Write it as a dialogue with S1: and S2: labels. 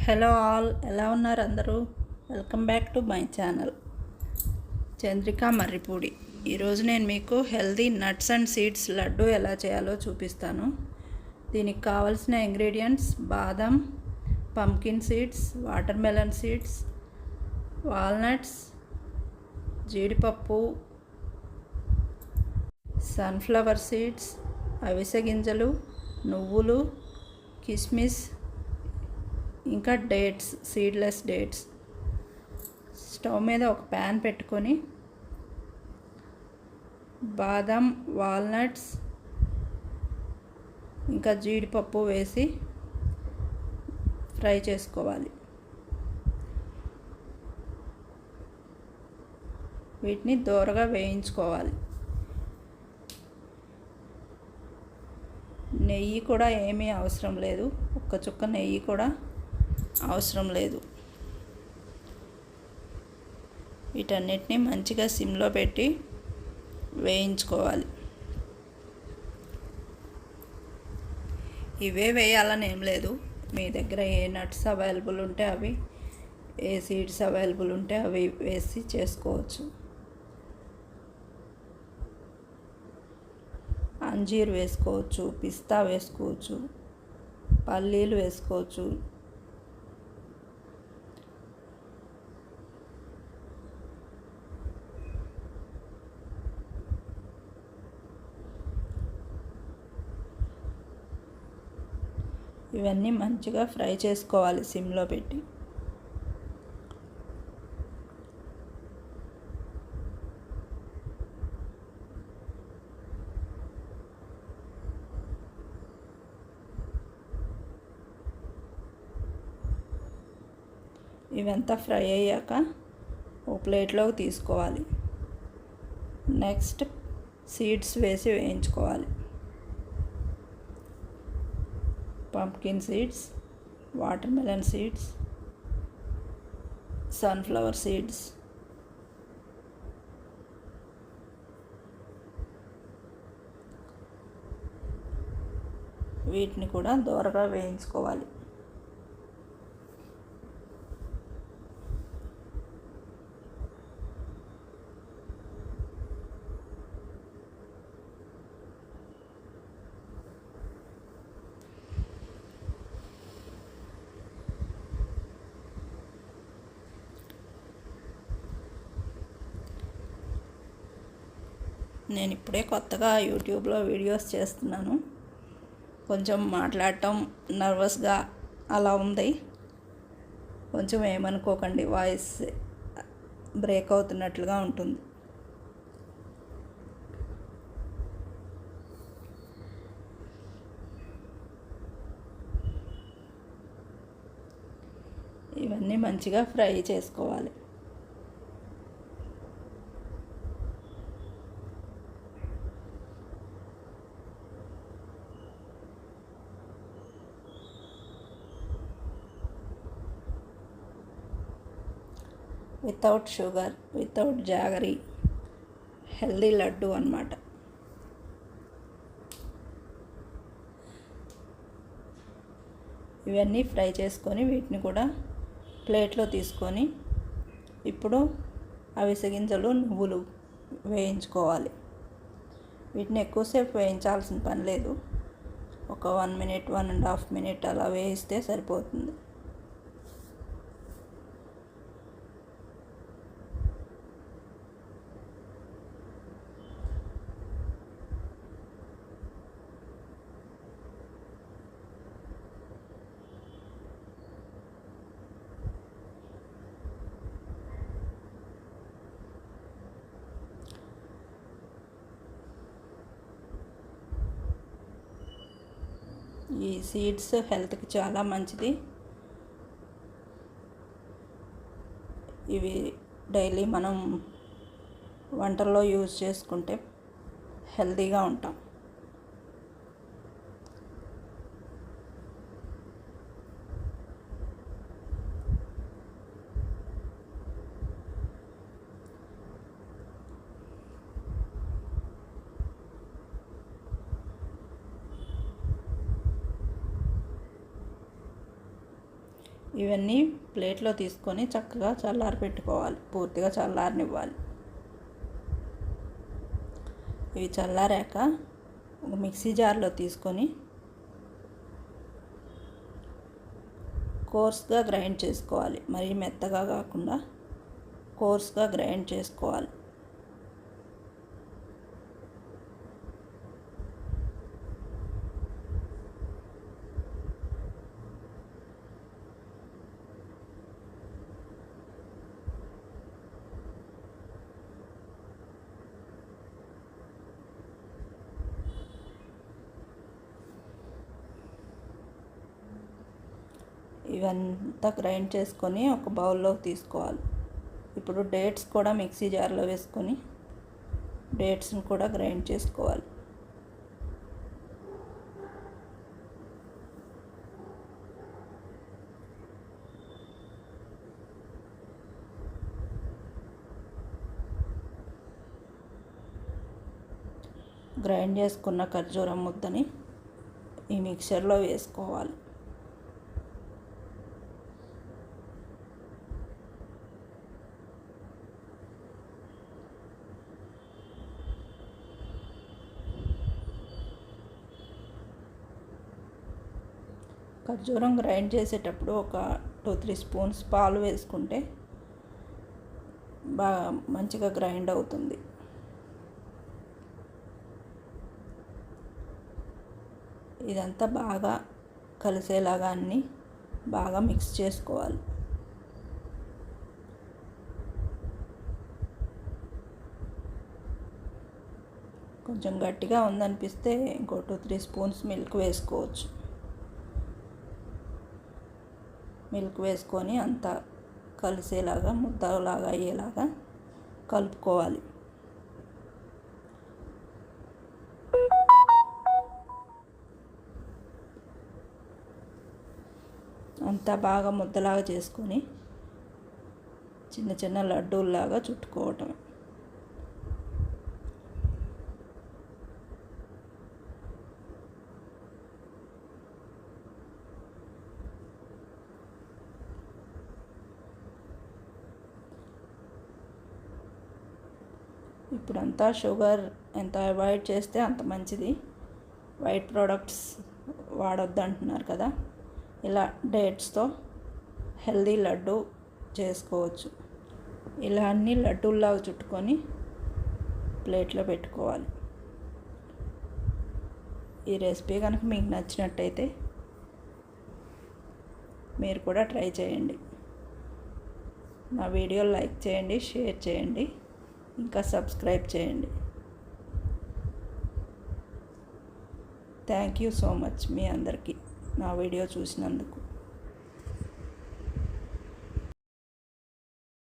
S1: Hello all, ఎలా ఉన్నారు అందరూ? Welcome back to my channel Chandrika Marripudi. ఈరోజు నేను మీకు healthy nuts and seeds laddu ఎలా చేయాలో చూపిస్తాను. దీనికి కావాల్సిన ఇంగ్రీడియంట్స్: బాదం, pumpkin seeds, water melon seeds, walnuts, జీడిపప్పు, సన్ఫ్లవర్ సీడ్స్, అవిసె గింజలు, నువ్వులు, కిస్మిస్, ఇంకా డేట్స్, సీడ్లెస్ డేట్స్. స్టవ్ మీద ఒక ప్యాన్ పెట్టుకొని బాదం, వాల్నట్స్, ఇంకా జీడిపప్పు వేసి ఫ్రై చేసుకోవాలి. వీటిని దోరగా వేయించుకోవాలి. నెయ్యి కూడా ఏమీ అవసరం లేదు, ఒక్క చుక్క నెయ్యి కూడా అవసరం లేదు. వీటన్నిటిని మంచిగా సిమ్లో పెట్టి వేయించుకోవాలి. ఇవే వేయాలని ఏం లేదు, మీ దగ్గర ఏ నట్స్ అవైలబుల్ ఉంటే అవి, ఏ సీడ్స్ అవైలబుల్ ఉంటే అవి వేసి చేసుకోవచ్చు. అంజీర్ వేసుకోవచ్చు, పిస్తా వేసుకోవచ్చు, పల్లీలు వేసుకోవచ్చు. ఇవన్నీ మంచిగా ఫ్రై చేసుకోవాలి సిమ్లో పెట్టి. ఇవంతా ఫ్రై అయ్యాక ఓ ప్లేట్లోకి తీసుకోవాలి. నెక్స్ట్ సీడ్స్ వేసి వేయించుకోవాలి. Pumpkin seeds, water melon seeds, sunflower seeds, వీటిని కూడా దోరగా వేయించుకోవాలి. నేను ఇప్పుడే కొత్తగా యూట్యూబ్లో వీడియోస్ చేస్తున్నాను. కొంచెం మాట్లాడటం నర్వస్గా అలా ఉంది. కొంచెం ఏమనుకోకండి, వాయిస్ బ్రేక్ అవుతున్నట్లుగా ఉంటుంది. ఇవన్నీ మంచిగా ఫ్రై చేసుకోవాలి. Without sugar, without jaggery, healthy laddu అన్నమాట. ఇవన్నీ ఫ్రై చేసుకొని వీటిని కూడా ప్లేట్లో తీసుకొని ఇప్పుడు అవిసె గింజలు, నువ్వులు వేయించుకోవాలి. వీటిని ఎక్కువసేపు వేయించాల్సిన పని లేదు, ఒక 1 మినిట్, 1.5 మినిట్ అలా వేయిస్తే సరిపోతుంది. ఈ సీడ్స్ హెల్త్కి చాలా మంచిది. ఇవి డైలీ మనం వంటల్లో యూజ్ చేసుకుంటే హెల్తీగా ఉంటాం. ఇవన్నీ ప్లేట్లో తీసుకొని చక్కగా చల్లారి పెట్టుకోవాలి, పూర్తిగా చల్లారనివ్వాలి. ఇవి చల్లారాక ఒక మిక్సీ జార్లో తీసుకొని కోర్స్గా గ్రైండ్ చేసుకోవాలి. మరీ మెత్తగా కాకుండా కోర్స్గా గ్రైండ్ చేసుకోవాలి. ఇవంతా గ్రైండ్ చేసుకొని ఒక బౌల్లోకి తీసుకోవాలి. ఇప్పుడు డేట్స్ కూడా మిక్సీ జార్లో వేసుకొని డేట్స్ని కూడా గ్రైండ్ చేసుకోవాలి. గ్రైండ్ చేసుకున్న ఖర్జూరం ముద్దని ఈ మిక్చర్లో వేసుకోవాలి. ఖర్జూరం గ్రైండ్ చేసేటప్పుడు ఒక 2-3 స్పూన్స్ పాలు వేసుకుంటే బాగా మంచిగా గ్రైండ్ అవుతుంది. ఇదంతా బాగా కలిసేలాగా అన్నీ బాగా మిక్స్ చేసుకోవాలి. కొంచెం గట్టిగా ఉందనిపిస్తే ఇంకో 2-3 స్పూన్స్ మిల్క్ వేసుకోవచ్చు. మిల్క్ వేసుకొని అంతా కలిసేలాగా ముద్దలాగా అయ్యేలాగా కలుపుకోవాలి. అంతా బాగా ముద్దలాగా చేసుకొని చిన్న చిన్న లడ్డూల్లాగా చుట్టుకోవటం. ఇప్పుడంతా షుగర్ ఎంత అవాయిడ్ చేస్తే అంత మంచిది. వైట్ ప్రోడక్ట్స్ వాడొద్దు అంటున్నారు కదా, ఇలా డేట్స్తో హెల్దీ లడ్డు చేసుకోవచ్చు. ఇలా అన్ని లడ్డూల్లాగా చుట్టుకొని ప్లేట్లో పెట్టుకోవాలి. ఈ రెసిపీ కనుక మీకు నచ్చినట్టయితే మీరు కూడా ట్రై చేయండి. నా వీడియో లైక్ చేయండి, షేర్ చేయండి, ఇంకా సబ్స్క్రైబ్ చేయండి. థ్యాంక్ యూ సో మచ్ మీ అందరికీ నా వీడియో చూసినందుకు.